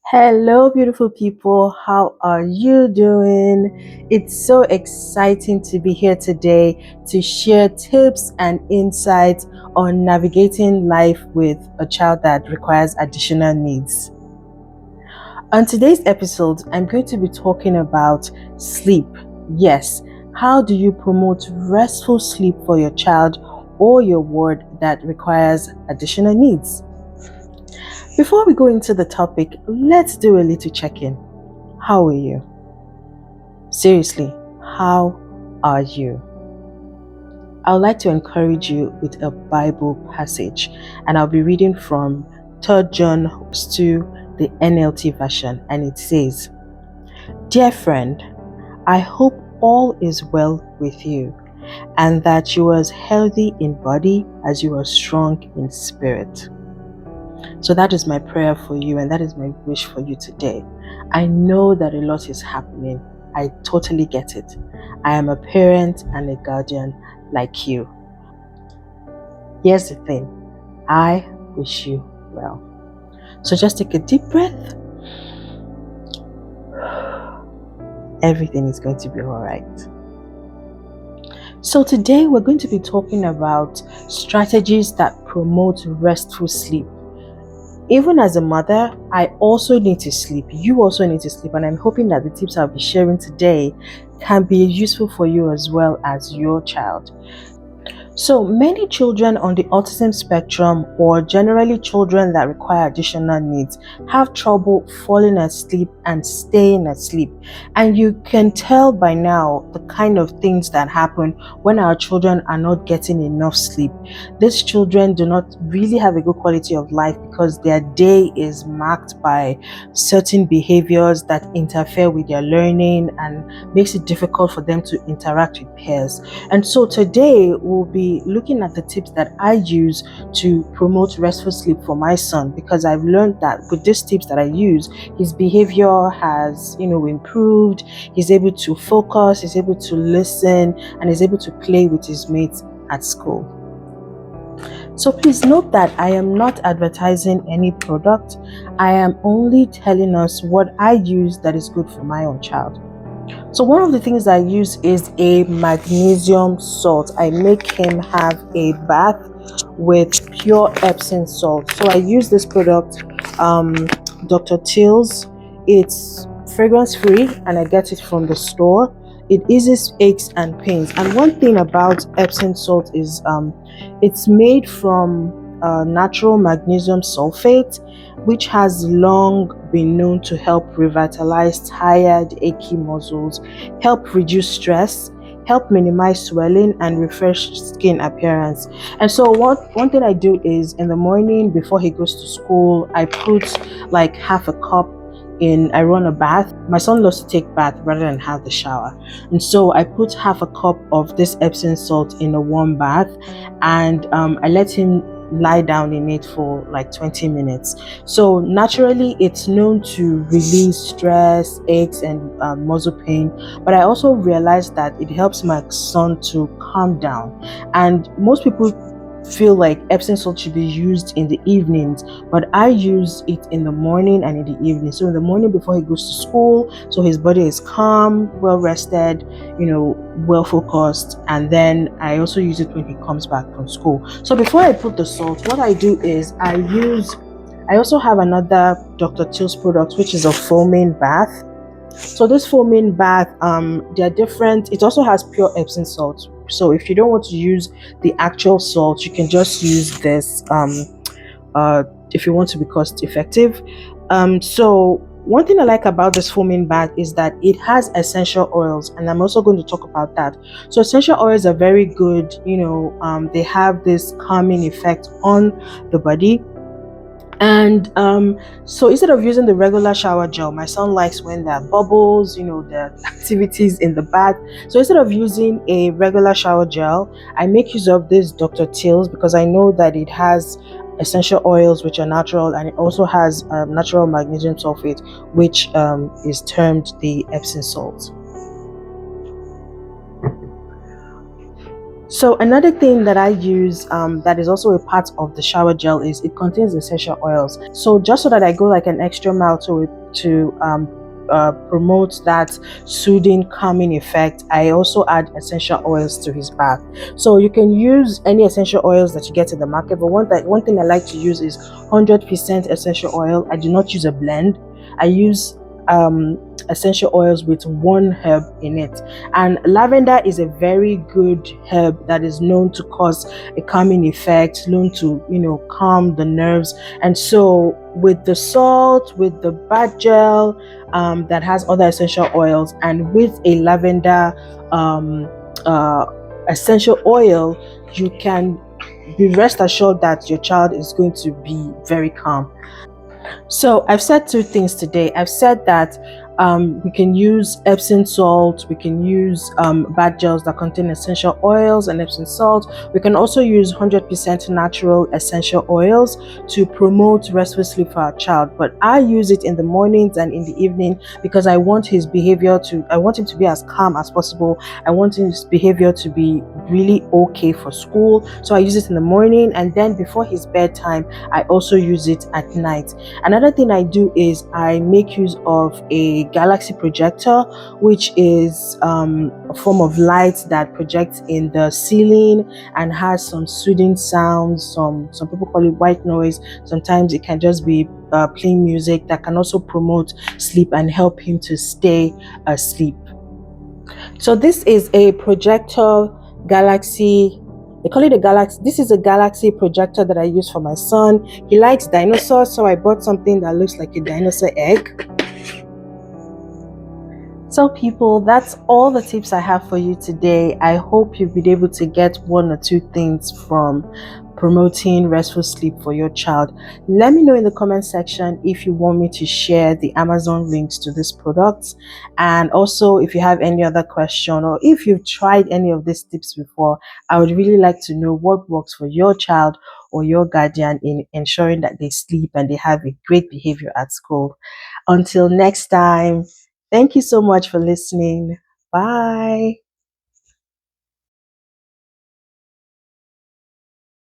Hello, beautiful people. How are you doing? It's so exciting to be here today to share tips and insights on navigating life with a child that requires additional needs. On today's episode, I'm going to be talking about sleep. Yes, how do you promote restful sleep for your child or your ward that requires additional needs? Before we go into the topic, let's do a little check-in. How are you? Seriously, how are you? I would like to encourage you with a Bible passage, and I'll be reading from 3 John 2, the NLT version, and it says, "Dear friend, I hope all is well with you, and that you are as healthy in body as you are strong in spirit." So that is my prayer for you, and that is my wish for you today. I know that a lot is happening. I totally get it. I am a parent and a guardian like you. Here's the thing. I wish you well. So just take a deep breath. Everything is going to be all right. So today we're going to be talking about strategies that promote restful sleep. Even as a mother, I also need to sleep. You also need to sleep, and I'm hoping that the tips I'll be sharing today can be useful for you as well as your child. So many children on the autism spectrum, or generally children that require additional needs, have trouble falling asleep and staying asleep. And you can tell by now the kind of things that happen when our children are not getting enough sleep. These children do not really have a good quality of life because their day is marked by certain behaviors that interfere with their learning and makes it difficult for them to interact with peers. And so today we'll be looking at the tips that I use to promote restful sleep for my son, because I've learned that with these tips that I use, his behavior has improved. He's able to focus, he's able to listen, and is able to play with his mates at school. So please note that I am not advertising any product. I am only telling us what I use that is good for my own child. So one of the things I use is a magnesium salt. I make him have a bath with pure Epsom salt. So I use this product, Dr. Teal's. It's fragrance free and I get it from the store. It eases aches and pains. And one thing about Epsom salt is it's made from natural magnesium sulfate, which has long been known to help revitalize tired, achy muscles, help reduce stress, help minimize swelling, and refresh skin appearance. And so one thing I do is in the morning before he goes to school, I put like half a cup in. I run a bath. My son loves to take bath rather than have the shower, and so I put half a cup of this Epsom salt in a warm bath, and I let him lie down in it for like 20 minutes. So naturally it's known to release stress, aches, and muscle pain, but I also realized that it helps my son to calm down. And most people feel like Epsom salt should be used in the evenings, but I use it in the morning and in the evening. So in the morning before he goes to school, so his body is calm, well rested, well focused, and then I also use it when he comes back from school. So before I put the salt, what I do is I also have another Dr. Teal's product, which is a foaming bath. So this foaming bath, they're different. It also has pure Epsom salt. So if you don't want to use the actual salt, you can just use this if you want to be cost effective. So one thing I like about this foaming bath is that it has essential oils, and I'm also going to talk about that. So essential oils are very good. They have this calming effect on the body. And so instead of using the regular shower gel, my son likes when there are bubbles, there are activities in the bath. So instead of using a regular shower gel, I make use of this Dr. Teal's, because I know that it has essential oils which are natural, and it also has natural magnesium sulfate, which is termed the Epsom salt. So another thing that I use that is also a part of the shower gel is it contains essential oils. So just so that I go like an extra mile to promote that soothing, calming effect, I also add essential oils to his bath. So you can use any essential oils that you get in the market, but one thing I like to use is 100% essential oil. I do not use a blend. I use essential oils with one herb in it, and lavender is a very good herb that is known to cause a calming effect, known to calm the nerves. And so with the salt, with the bath gel that has other essential oils, and with a lavender um, uh, essential oil, you can be rest assured that your child is going to be very calm. So I've said two things today. I've said that we can use Epsom salt, we can use bath gels that contain essential oils and Epsom salt. We can also use 100% natural essential oils to promote restful sleep for our child. But I use it in the mornings and in the evening because I want I want him to be as calm as possible. I want his behavior to be really okay for school. So I use it in the morning, and then before his bedtime, I also use it at night. Another thing I do is I make use of a galaxy projector, which is a form of light that projects in the ceiling and has some soothing sounds. Some people call it white noise. Sometimes it can just be playing music that can also promote sleep and help him to stay asleep. So this is a projector galaxy. They call it a galaxy. This is a galaxy projector that I use for my son. He likes dinosaurs, so I bought something that looks like a dinosaur egg. So people, that's all the tips I have for you today. I hope you've been able to get one or two things from promoting restful sleep for your child. Let me know in the comment section if you want me to share the Amazon links to these products, and also if you have any other question or if you've tried any of these tips before. I would really like to know what works for your child or your guardian in ensuring that they sleep and they have a great behavior at school. Until next time, thank you so much for listening. Bye.